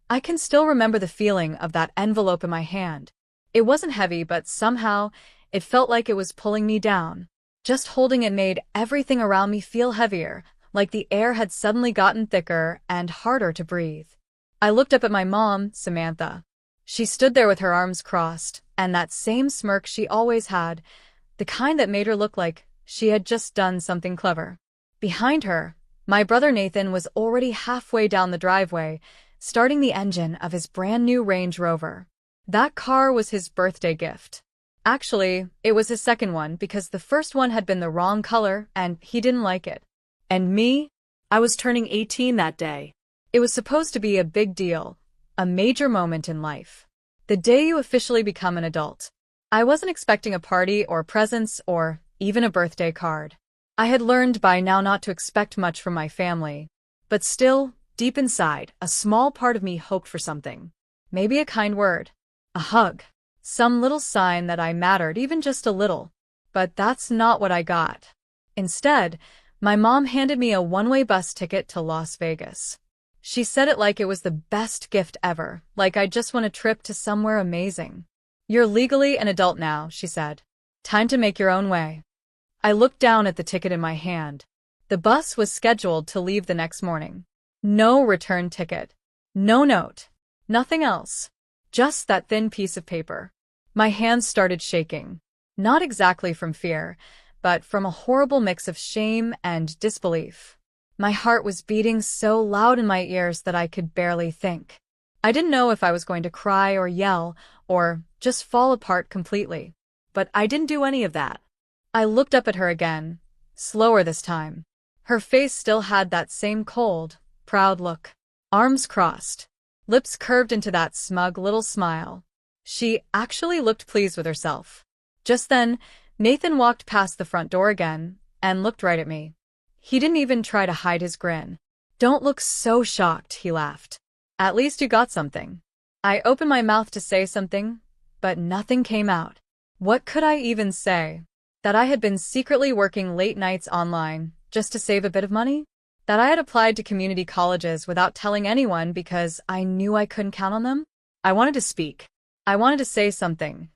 I can still remember the feeling of that envelope in my hand. It wasn't heavy, but somehow, it felt like it was pulling me down. Just holding it made everything around me feel heavier, like the air had suddenly gotten thicker and harder to breathe. I looked up at my mom, Samantha. She stood there with her arms crossed, and that same smirk she always had, the kind that made her look like she had just done something clever. Behind her, my brother Nathan was already halfway down the driveway, starting the engine of his brand new Range Rover. That car was his birthday gift. Actually, it was his second one because the first one had been the wrong color and he didn't like it. And me? I was turning 18 that day. It was supposed to be a big deal, a major moment in life. The day you officially become an adult. I wasn't expecting a party or presents or even a birthday card. I had learned by now not to expect much from my family. But still, deep inside, a small part of me hoped for something. Maybe a kind word. A hug. Some little sign that I mattered, even just a little. But that's not what I got. Instead, my mom handed me a one-way bus ticket to Las Vegas. She said it like it was the best gift ever, like I'd just won a trip to somewhere amazing. "You're legally an adult now," she said. "Time to make your own way." I looked down at the ticket in my hand. The bus was scheduled to leave the next morning. No return ticket. No note. Nothing else. Just that thin piece of paper. My hands started shaking. Not exactly from fear, but from a horrible mix of shame and disbelief. My heart was beating so loud in my ears that I could barely think. I didn't know if I was going to cry or yell or just fall apart completely. But I didn't do any of that. I looked up at her again, slower this time. Her face still had that same cold, proud look. Arms crossed. Lips curved into that smug little smile. She actually looked pleased with herself. Just then, Nathan walked past the front door again and looked right at me. He didn't even try to hide his grin. "Don't look so shocked," he laughed. "At least you got something." I opened my mouth to say something, but nothing came out. What could I even say? That I had been secretly working late nights online just to save a bit of money? That I had applied to community colleges without telling anyone because I knew I couldn't count on them? I wanted to speak. I wanted to say something.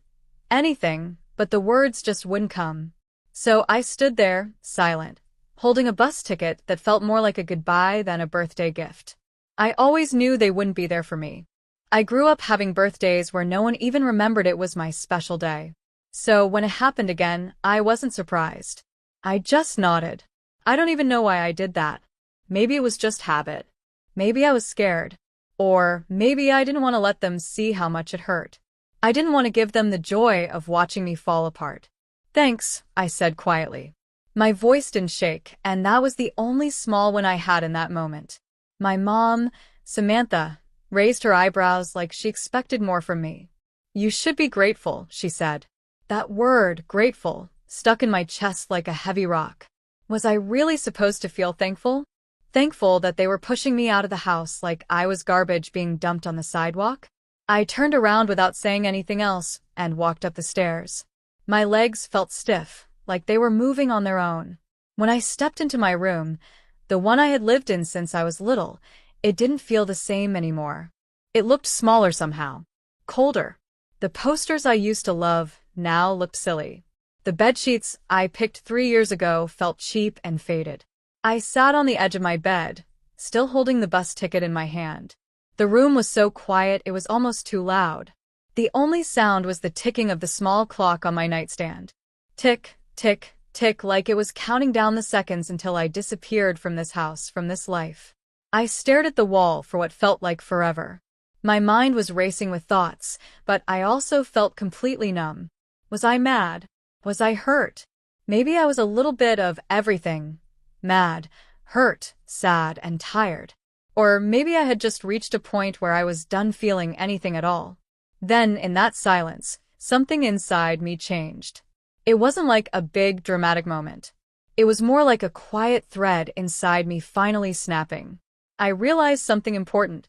Anything, but the words just wouldn't come. So I stood there, silent, holding a bus ticket that felt more like a goodbye than a birthday gift. I always knew they wouldn't be there for me. I grew up having birthdays where no one even remembered it was my special day. So when it happened again, I wasn't surprised. I just nodded. I don't even know why I did that. Maybe it was just habit. Maybe I was scared. Or maybe I didn't want to let them see how much it hurt. I didn't want to give them the joy of watching me fall apart. "Thanks," I said quietly. My voice didn't shake, and that was the only small win I had in that moment. My mom, Samantha, raised her eyebrows like she expected more from me. "You should be grateful," she said. That word, grateful, stuck in my chest like a heavy rock. Was I really supposed to feel thankful? Thankful that they were pushing me out of the house like I was garbage being dumped on the sidewalk? I turned around without saying anything else and walked up the stairs. My legs felt stiff, like they were moving on their own. When I stepped into my room, the one I had lived in since I was little, it didn't feel the same anymore. It looked smaller somehow. Colder. The posters I used to love now looked silly. The bedsheets I picked 3 years ago felt cheap and faded. I sat on the edge of my bed, still holding the bus ticket in my hand. The room was so quiet it was almost too loud. The only sound was the ticking of the small clock on my nightstand. Tick, tick, tick, like it was counting down the seconds until I disappeared from this house, from this life. I stared at the wall for what felt like forever. My mind was racing with thoughts, but I also felt completely numb. Was I mad? Was I hurt? Maybe I was a little bit of everything. Mad, hurt, sad, and tired. Or maybe I had just reached a point where I was done feeling anything at all. Then, in that silence, something inside me changed. It wasn't like a big, dramatic moment. It was more like a quiet thread inside me finally snapping. I realized something important.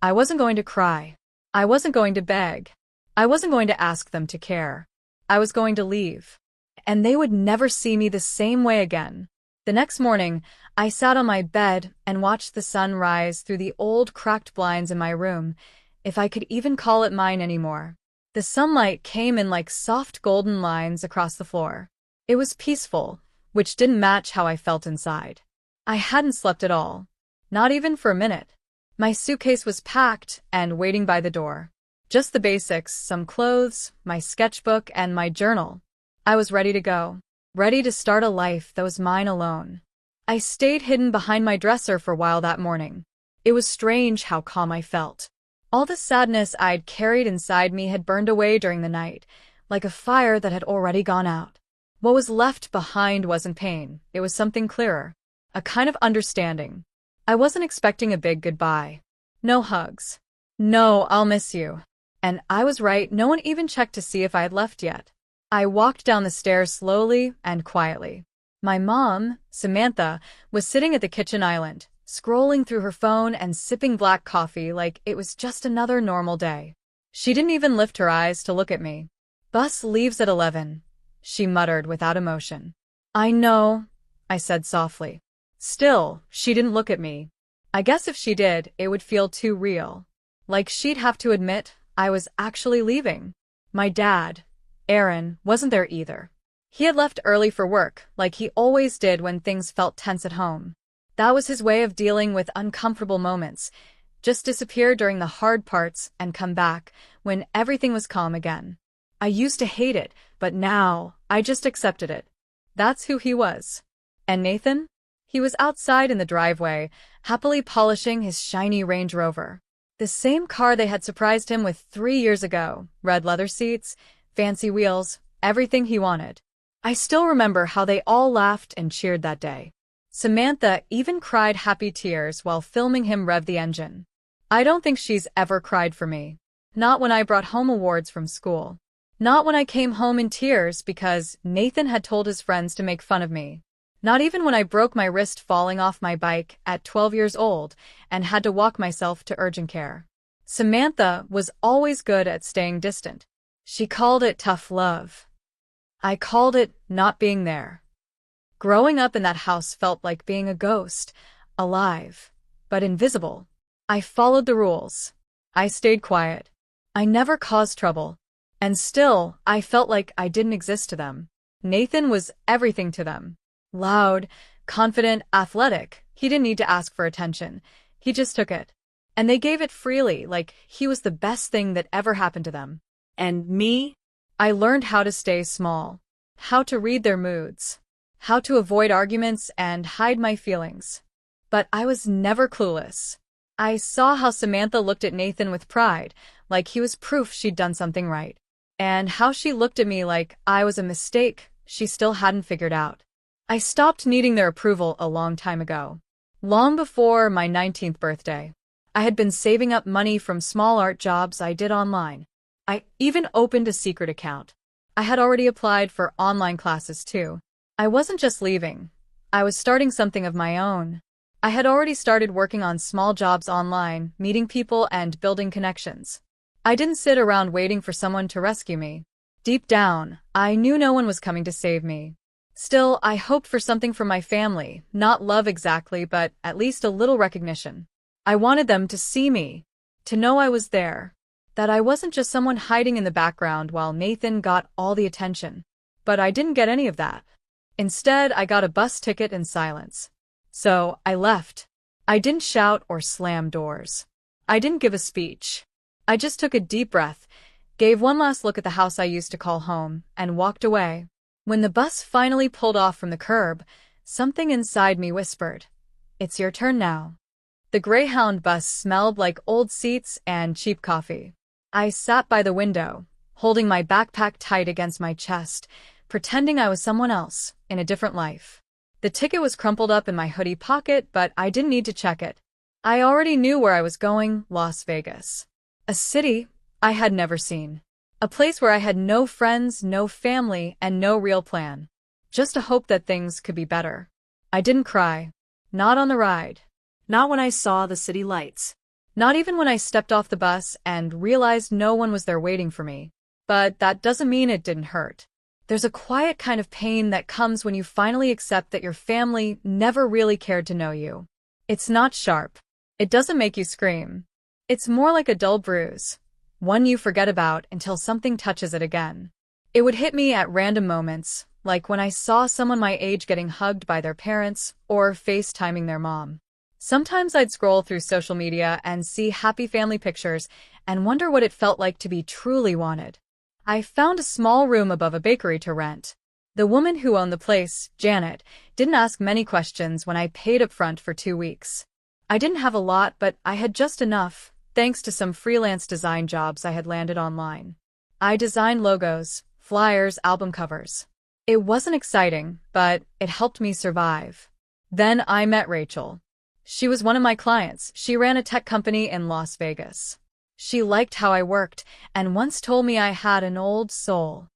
I wasn't going to cry. I wasn't going to beg. I wasn't going to ask them to care. I was going to leave. And they would never see me the same way again. The next morning, I sat on my bed and watched the sun rise through the old cracked blinds in my room, if I could even call it mine anymore. The sunlight came in like soft golden lines across the floor. It was peaceful, which didn't match how I felt inside. I hadn't slept at all. Not even for a minute. My suitcase was packed and waiting by the door. Just the basics, some clothes, my sketchbook, and my journal. I was ready to go. Ready to start a life that was mine alone. I stayed hidden behind my dresser for a while that morning. It was strange how calm I felt. All the sadness I'd carried inside me had burned away during the night, like a fire that had already gone out. What was left behind wasn't pain, it was something clearer. A kind of understanding. I wasn't expecting a big goodbye. No hugs. No, I'll miss you. And I was right, no one even checked to see if I had left yet. I walked down the stairs slowly and quietly. My mom, Samantha, was sitting at the kitchen island, scrolling through her phone and sipping black coffee like it was just another normal day. She didn't even lift her eyes to look at me. "Bus leaves at 11, she muttered without emotion. "I know," I said softly. Still, she didn't look at me. I guess if she did, it would feel too real. Like she'd have to admit I was actually leaving. My dad, Aaron, wasn't there either. He had left early for work, like he always did when things felt tense at home. That was his way of dealing with uncomfortable moments. Just disappear during the hard parts and come back when everything was calm again. I used to hate it, but now I just accepted it. That's who he was. And Nathan? He was outside in the driveway, happily polishing his shiny Range Rover. The same car they had surprised him with 3 years ago. Red leather seats, fancy wheels, everything he wanted. I still remember how they all laughed and cheered that day. Samantha even cried happy tears while filming him rev the engine. I don't think she's ever cried for me. Not when I brought home awards from school. Not when I came home in tears because Nathan had told his friends to make fun of me. Not even when I broke my wrist falling off my bike at 12 years old and had to walk myself to urgent care. Samantha was always good at staying distant. She called it tough love. I called it not being there. Growing up in that house felt like being a ghost, alive, but invisible. I followed the rules. I stayed quiet. I never caused trouble. And still, I felt like I didn't exist to them. Nathan was everything to them. Loud, confident, athletic. He didn't need to ask for attention. He just took it. And they gave it freely, like he was the best thing that ever happened to them. And me? I learned how to stay small. How to read their moods. How to avoid arguments and hide my feelings. But I was never clueless. I saw how Samantha looked at Nathan with pride, like he was proof she'd done something right. And how she looked at me like I was a mistake she still hadn't figured out. I stopped needing their approval a long time ago. Long before my 19th birthday. I had been saving up money from small art jobs I did online. I even opened a secret account. I had already applied for online classes too. I wasn't just leaving. I was starting something of my own. I had already started working on small jobs online, meeting people and building connections. I didn't sit around waiting for someone to rescue me. Deep down, I knew no one was coming to save me. Still, I hoped for something from my family, not love exactly, but at least a little recognition. I wanted them to see me, to know I was there, that I wasn't just someone hiding in the background while Nathan got all the attention. But I didn't get any of that. Instead, I got a bus ticket in silence. So, I left. I didn't shout or slam doors. I didn't give a speech. I just took a deep breath, gave one last look at the house I used to call home, and walked away. When the bus finally pulled off from the curb, something inside me whispered, "It's your turn now." The Greyhound bus smelled like old seats and cheap coffee. I sat by the window, holding my backpack tight against my chest, pretending I was someone else, in a different life. The ticket was crumpled up in my hoodie pocket, but I didn't need to check it. I already knew where I was going, Las Vegas. A city I had never seen. A place where I had no friends, no family, and no real plan. Just a hope that things could be better. I didn't cry. Not on the ride. Not when I saw the city lights. Not even when I stepped off the bus and realized no one was there waiting for me. But that doesn't mean it didn't hurt. There's a quiet kind of pain that comes when you finally accept that your family never really cared to know you. It's not sharp. It doesn't make you scream. It's more like a dull bruise, one you forget about until something touches it again. It would hit me at random moments, like when I saw someone my age getting hugged by their parents or FaceTiming their mom. Sometimes I'd scroll through social media and see happy family pictures and wonder what it felt like to be truly wanted. I found a small room above a bakery to rent. The woman who owned the place, Janet, didn't ask many questions when I paid up front for 2 weeks. I didn't have a lot, but I had just enough, thanks to some freelance design jobs I had landed online. I designed logos, flyers, album covers. It wasn't exciting, but it helped me survive. Then I met Rachel. She was one of my clients. She ran a tech company in Las Vegas. She liked how I worked and once told me I had an old soul.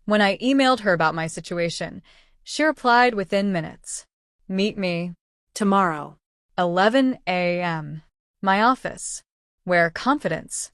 When I emailed her about my situation, she replied within minutes. Meet me tomorrow, 11 a.m. My office. Where confidence.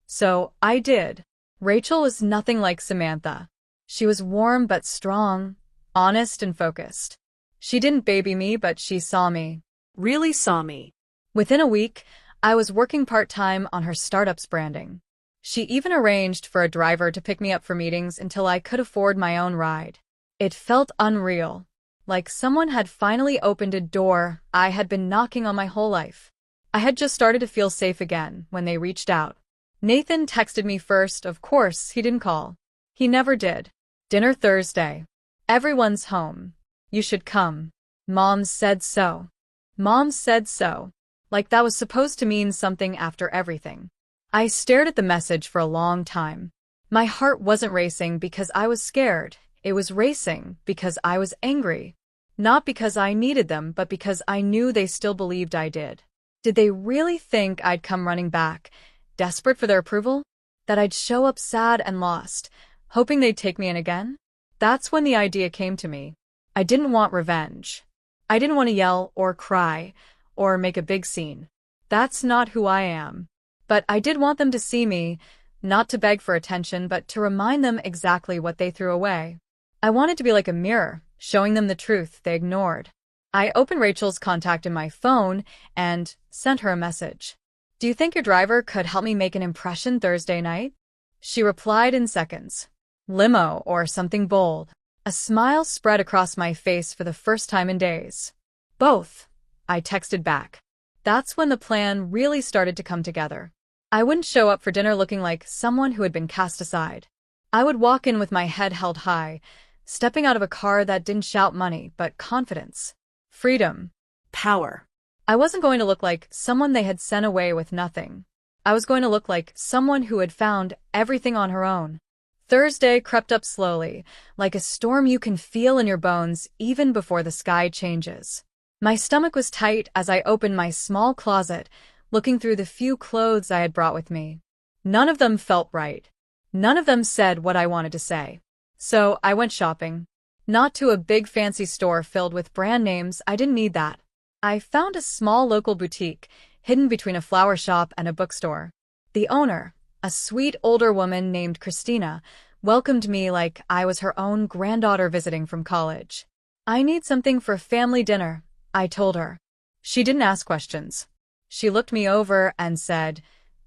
So I did. Rachel was nothing like Samantha. She was warm but strong, honest and focused. She didn't baby me, but she saw me. Really saw me. Within a week, I was working part-time on her startup's branding. She even arranged for a driver to pick me up for meetings until I could afford my own ride. It felt unreal, like someone had finally opened a door I had been knocking on my whole life. I had just started to feel safe again when they reached out. Nathan texted me first. Of course, he didn't call. He never did. Dinner Thursday. Everyone's home. You should come. Mom said so. Mom said so. Like that was supposed to mean something after everything. I stared at the message for a long time. My heart wasn't racing because I was scared. It was racing because I was angry. Not because I needed them, but because I knew they still believed I did. Did they really think I'd come running back, desperate for their approval? That I'd show up sad and lost, hoping they'd take me in again? That's when the idea came to me. I didn't want revenge. I didn't want to yell or cry or make a big scene. That's not who I am. But I did want them to see me, not to beg for attention, but to remind them exactly what they threw away. I wanted to be like a mirror, showing them the truth they ignored. I opened Rachel's contact in my phone and sent her a message. Do you think your driver could help me make an impression Thursday night? She replied in seconds. Limo or something bold. A smile spread across my face for the first time in days. Both, I texted back. That's when the plan really started to come together. I wouldn't show up for dinner looking like someone who had been cast aside. I would walk in with my head held high, stepping out of a car that didn't shout money, but confidence. Freedom. Power. I wasn't going to look like someone they had sent away with nothing. I was going to look like someone who had found everything on her own. Thursday crept up slowly, like a storm you can feel in your bones even before the sky changes. My stomach was tight as I opened my small closet, looking through the few clothes I had brought with me. None of them felt right. None of them said what I wanted to say. So I went shopping. Not to a big fancy store filled with brand names. I didn't need that. I found a small local boutique, hidden between a flower shop and a bookstore. The owner, a sweet older woman named Christina, welcomed me like I was her own granddaughter visiting from college. I need something for family dinner, I told her. She didn't ask questions. She looked me over and said,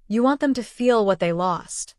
You want them to feel what they lost.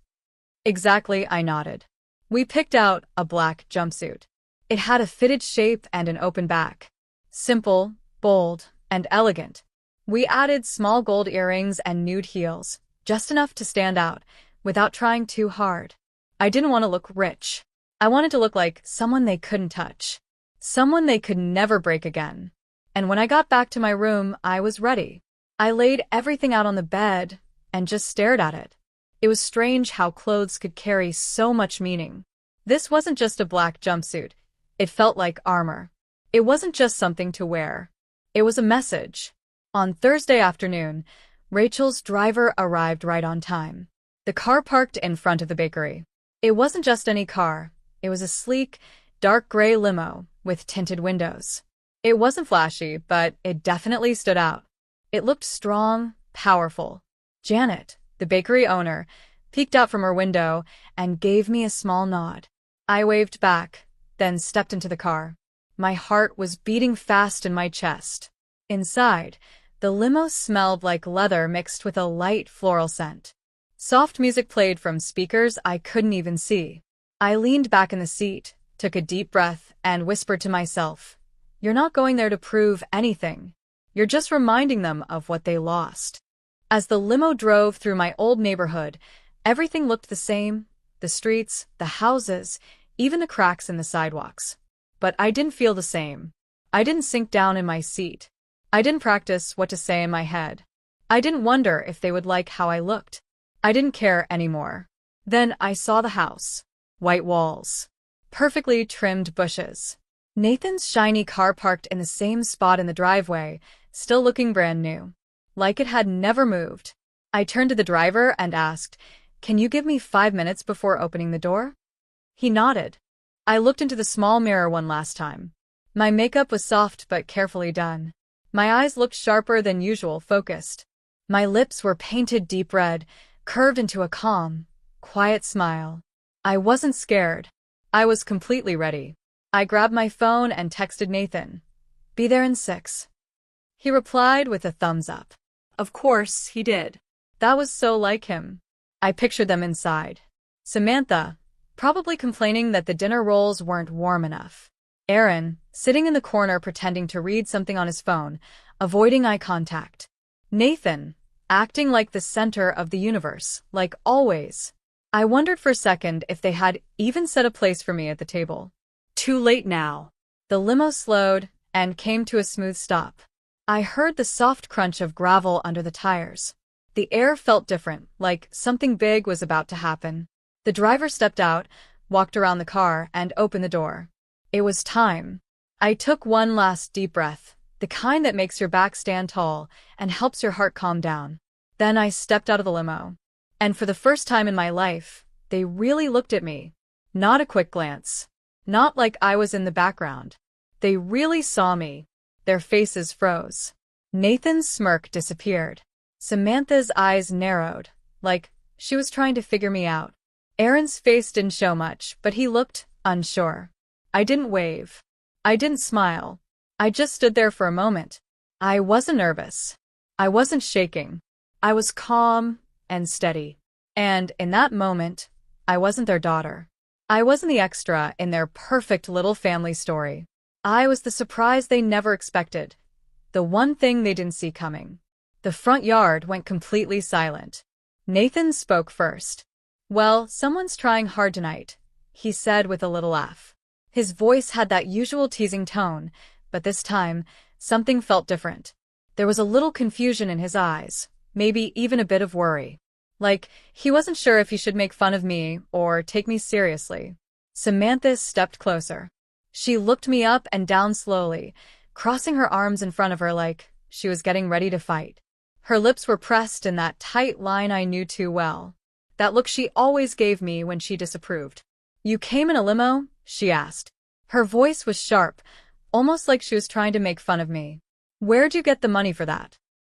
Exactly, I nodded. We picked out a black jumpsuit. It had a fitted shape and an open back. Simple, bold, and elegant. We added small gold earrings and nude heels, just enough to stand out, without trying too hard. I didn't want to look rich. I wanted to look like someone they couldn't touch. Someone they could never break again. And when I got back to my room, I was ready. I laid everything out on the bed and just stared at it. It was strange how clothes could carry so much meaning. This wasn't just a black jumpsuit. It felt like armor. It wasn't just something to wear. It was a message. On Thursday afternoon, Rachel's driver arrived right on time. The car parked in front of the bakery. It wasn't just any car. It was a sleek, dark gray limo with tinted windows. It wasn't flashy, but it definitely stood out. It looked strong, powerful. Janet, the bakery owner, peeked out from her window and gave me a small nod. I waved back, then stepped into the car. My heart was beating fast in my chest. Inside, the limo smelled like leather mixed with a light floral scent. Soft music played from speakers I couldn't even see. I leaned back in the seat, took a deep breath, and whispered to myself, "You're not going there to prove anything. You're just reminding them of what they lost." As the limo drove through my old neighborhood, everything looked the same: the streets, the houses, even the cracks in the sidewalks. But I didn't feel the same. I didn't sink down in my seat. I didn't practice what to say in my head. I didn't wonder if they would like how I looked. I didn't care anymore. Then I saw the house. White walls. Perfectly trimmed bushes. Nathan's shiny car parked in the same spot in the driveway, still looking brand new. Like it had never moved. I turned to the driver and asked, "Can you give me 5 minutes before opening the door?" He nodded. I looked into the small mirror one last time. My makeup was soft but carefully done. My eyes looked sharper than usual, focused. My lips were painted deep red, curved into a calm, quiet smile. I wasn't scared. I was completely ready. I grabbed my phone and texted Nathan, "Be there in 6." He replied with a thumbs up. Of course he did. That was so like him. I pictured them inside. Samantha, probably complaining that the dinner rolls weren't warm enough. Aaron, sitting in the corner pretending to read something on his phone, avoiding eye contact. Nathan, acting like the center of the universe, like always. I wondered for a second if they had even set a place for me at the table. Too late now. The limo slowed and came to a smooth stop. I heard the soft crunch of gravel under the tires. The air felt different, like something big was about to happen. The driver stepped out, walked around the car, and opened the door. It was time. I took one last deep breath, the kind that makes your back stand tall and helps your heart calm down. Then I stepped out of the limo. And for the first time in my life, they really looked at me. Not a quick glance. Not like I was in the background. They really saw me. Their faces froze. Nathan's smirk disappeared. Samantha's eyes narrowed, like she was trying to figure me out. Aaron's face didn't show much, but he looked unsure. I didn't wave. I didn't smile. I just stood there for a moment. I wasn't nervous. I wasn't shaking. I was calm and steady. And in that moment, I wasn't their daughter. I wasn't the extra in their perfect little family story. I was the surprise they never expected. The one thing they didn't see coming. The front yard went completely silent. Nathan spoke first. "Well, someone's trying hard tonight," he said with a little laugh. His voice had that usual teasing tone, but this time, something felt different. There was a little confusion in his eyes, maybe even a bit of worry. Like, he wasn't sure if he should make fun of me or take me seriously. Samantha stepped closer. She looked me up and down slowly, crossing her arms in front of her like she was getting ready to fight. Her lips were pressed in that tight line I knew too well. That look she always gave me when she disapproved. "You came in a limo?" she asked. Her voice was sharp, almost like she was trying to make fun of me. "Where'd you get the money for that?"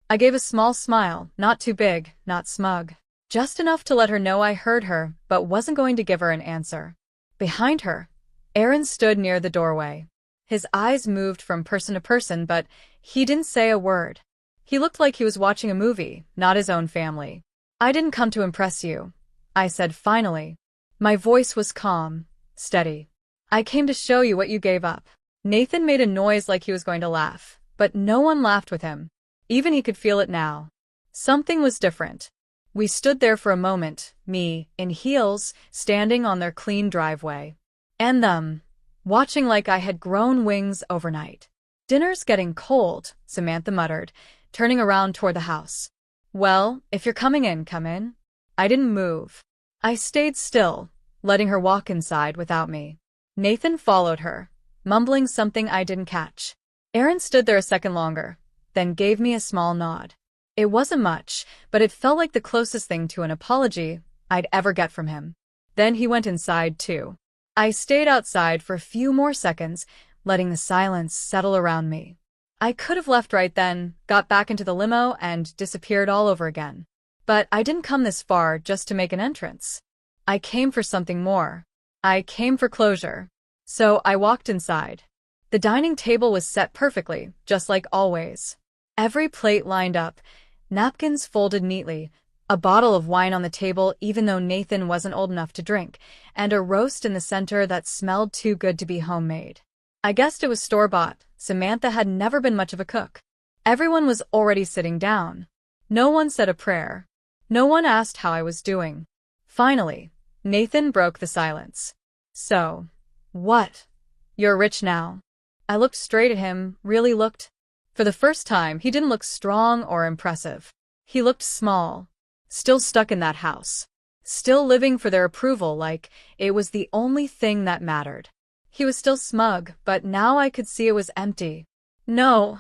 I gave a small smile, not too big, not smug. Just enough to let her know I heard her, but wasn't going to give her an answer. Behind her, Aaron stood near the doorway. His eyes moved from person to person, but he didn't say a word. He looked like he was watching a movie, not his own family. "I didn't come to impress you," I said finally. My voice was calm, steady. "I came to show you what you gave up." Nathan made a noise like he was going to laugh, but no one laughed with him. Even he could feel it now. Something was different. We stood there for a moment, me, in heels, standing on their clean driveway. And them, watching like I had grown wings overnight. "Dinner's getting cold," Samantha muttered, turning around toward the house. "Well, if you're coming in, come in." I didn't move. I stayed still, letting her walk inside without me. Nathan followed her, mumbling something I didn't catch. Aaron stood there a second longer, then gave me a small nod. It wasn't much, but it felt like the closest thing to an apology I'd ever get from him. Then he went inside too. I stayed outside for a few more seconds, letting the silence settle around me. I could have left right then, got back into the limo, and disappeared all over again. But I didn't come this far just to make an entrance. I came for something more. I came for closure. So I walked inside. The dining table was set perfectly, just like always. Every plate lined up, napkins folded neatly, a bottle of wine on the table even though Nathan wasn't old enough to drink, and a roast in the center that smelled too good to be homemade. I guessed it was store-bought. Samantha had never been much of a cook. Everyone was already sitting down. No one said a prayer. No one asked how I was doing. Finally, Nathan broke the silence. So, what? You're rich now. I looked straight at him, really looked. For the first time, he didn't look strong or impressive. He looked small, still stuck in that house, still living for their approval like it was the only thing that mattered. He was still smug, but now I could see it was empty. No,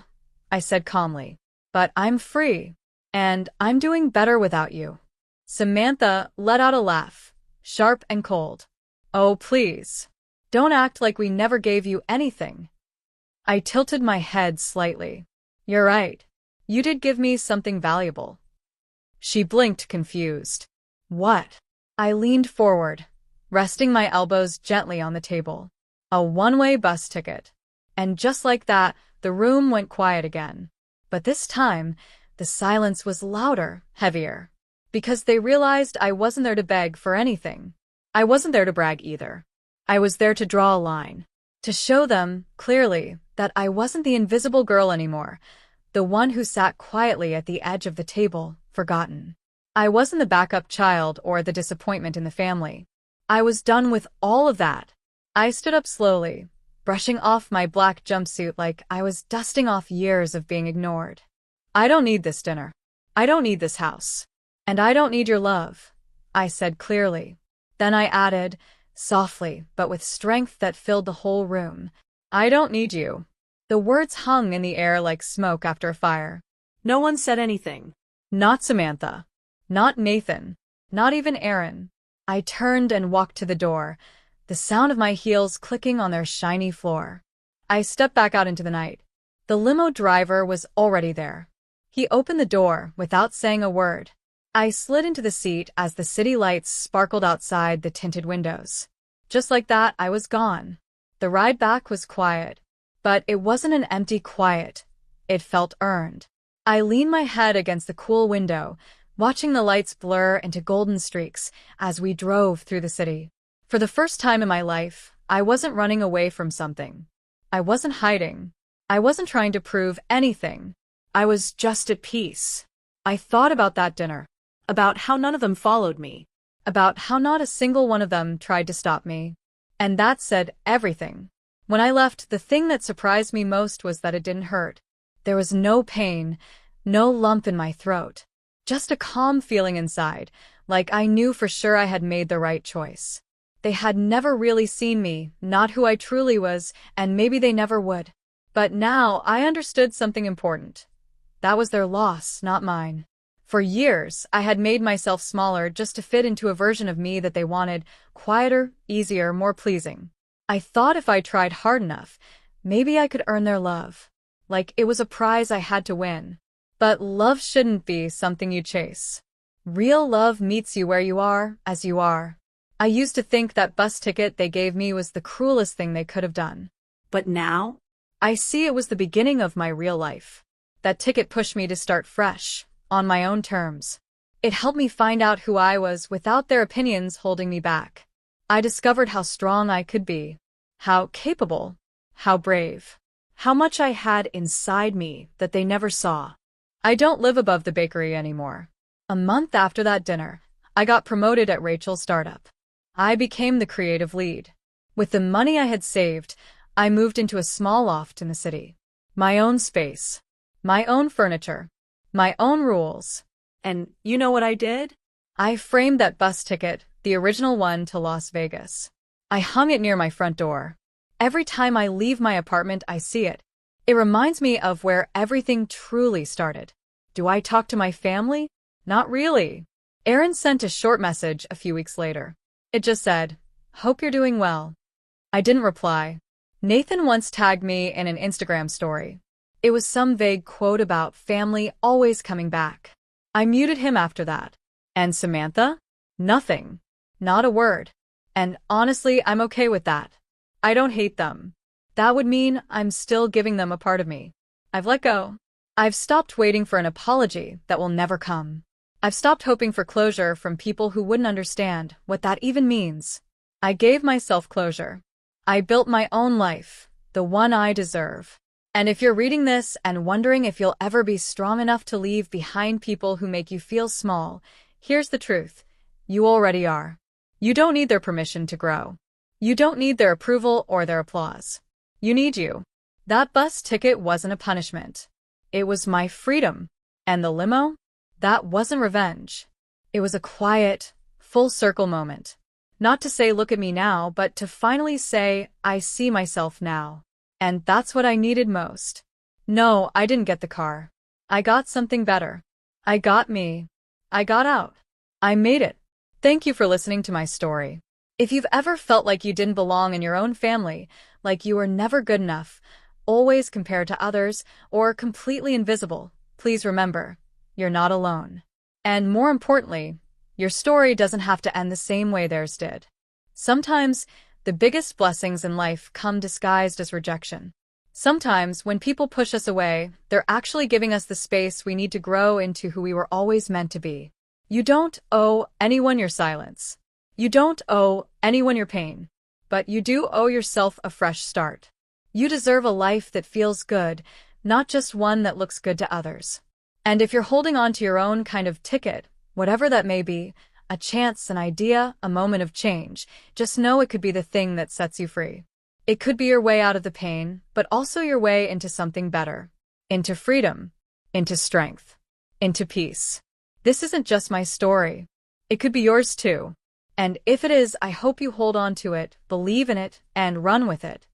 I said calmly, but I'm free, and I'm doing better without you. Samantha let out a laugh, sharp and cold. Oh, please. Don't act like we never gave you anything. I tilted my head slightly. You're right. You did give me something valuable. She blinked, confused. What? I leaned forward, resting my elbows gently on the table. A one-way bus ticket. And just like that, the room went quiet again. But this time, the silence was louder, heavier. Because they realized I wasn't there to beg for anything. I wasn't there to brag either. I was there to draw a line. To show them, clearly, that I wasn't the invisible girl anymore. The one who sat quietly at the edge of the table, forgotten. I wasn't the backup child or the disappointment in the family. I was done with all of that. I stood up slowly, brushing off my black jumpsuit like I was dusting off years of being ignored. I don't need this dinner. I don't need this house. And I don't need your love, I said clearly. Then I added, softly but with strength that filled the whole room, I don't need you. The words hung in the air like smoke after a fire. No one said anything. Not Samantha. Not Nathan. Not even Aaron. I turned and walked to the door, the sound of my heels clicking on their shiny floor. I stepped back out into the night. The limo driver was already there. He opened the door without saying a word. I slid into the seat as the city lights sparkled outside the tinted windows. Just like that, I was gone. The ride back was quiet. But it wasn't an empty quiet. It felt earned. I leaned my head against the cool window, watching the lights blur into golden streaks as we drove through the city. For the first time in my life, I wasn't running away from something. I wasn't hiding. I wasn't trying to prove anything. I was just at peace. I thought about that dinner. About how none of them followed me. About how not a single one of them tried to stop me. And that said everything. When I left, the thing that surprised me most was that it didn't hurt. There was no pain, no lump in my throat. Just a calm feeling inside, like I knew for sure I had made the right choice. They had never really seen me, not who I truly was, and maybe they never would. But now I understood something important. That was their loss, not mine. For years, I had made myself smaller just to fit into a version of me that they wanted, quieter, easier, more pleasing. I thought if I tried hard enough, maybe I could earn their love. Like it was a prize I had to win. But love shouldn't be something you chase. Real love meets you where you are, as you are. I used to think that bus ticket they gave me was the cruelest thing they could have done. But now? I see it was the beginning of my real life. That ticket pushed me to start fresh, on my own terms. It helped me find out who I was without their opinions holding me back. I discovered how strong I could be, how capable, how brave, how much I had inside me that they never saw. I don't live above the bakery anymore. A month after that dinner, I got promoted at Rachel's startup. I became the creative lead. With the money I had saved, I moved into a small loft in the city. My own space, my own furniture, my own rules. And you know what I did? I framed that bus ticket, the original one to Las Vegas. I hung it near my front door. Every time I leave my apartment, I see it. It reminds me of where everything truly started. Do I talk to my family? Not really. Aaron sent a short message a few weeks later. It just said, "Hope you're doing well." I didn't reply. Nathan once tagged me in an Instagram story. It was some vague quote about family always coming back. I muted him after that. And Samantha? Nothing. Not a word. And honestly, I'm okay with that. I don't hate them. That would mean I'm still giving them a part of me. I've let go. I've stopped waiting for an apology that will never come. I've stopped hoping for closure from people who wouldn't understand what that even means. I gave myself closure. I built my own life, the one I deserve. And if you're reading this and wondering if you'll ever be strong enough to leave behind people who make you feel small, here's the truth. You already are. You don't need their permission to grow. You don't need their approval or their applause. You need you. That bus ticket wasn't a punishment. It was my freedom. And the limo? That wasn't revenge. It was a quiet, full circle moment. Not to say look at me now, but to finally say I see myself now. And that's what I needed most. No, I didn't get the car. I got something better. I got me. I got out. I made it. Thank you for listening to my story. If you've ever felt like you didn't belong in your own family, like you were never good enough, always compared to others, or completely invisible, please remember, you're not alone. And more importantly, your story doesn't have to end the same way theirs did. Sometimes, the biggest blessings in life come disguised as rejection. Sometimes, when people push us away, they're actually giving us the space we need to grow into who we were always meant to be. You don't owe anyone your silence. You don't owe anyone your pain. But you do owe yourself a fresh start. You deserve a life that feels good, not just one that looks good to others. And if you're holding on to your own kind of ticket, whatever that may be, a chance, an idea, a moment of change, just know it could be the thing that sets you free. It could be your way out of the pain, but also your way into something better. Into freedom. Into strength. Into peace. This isn't just my story. It could be yours too. And if it is, I hope you hold on to it, believe in it, and run with it.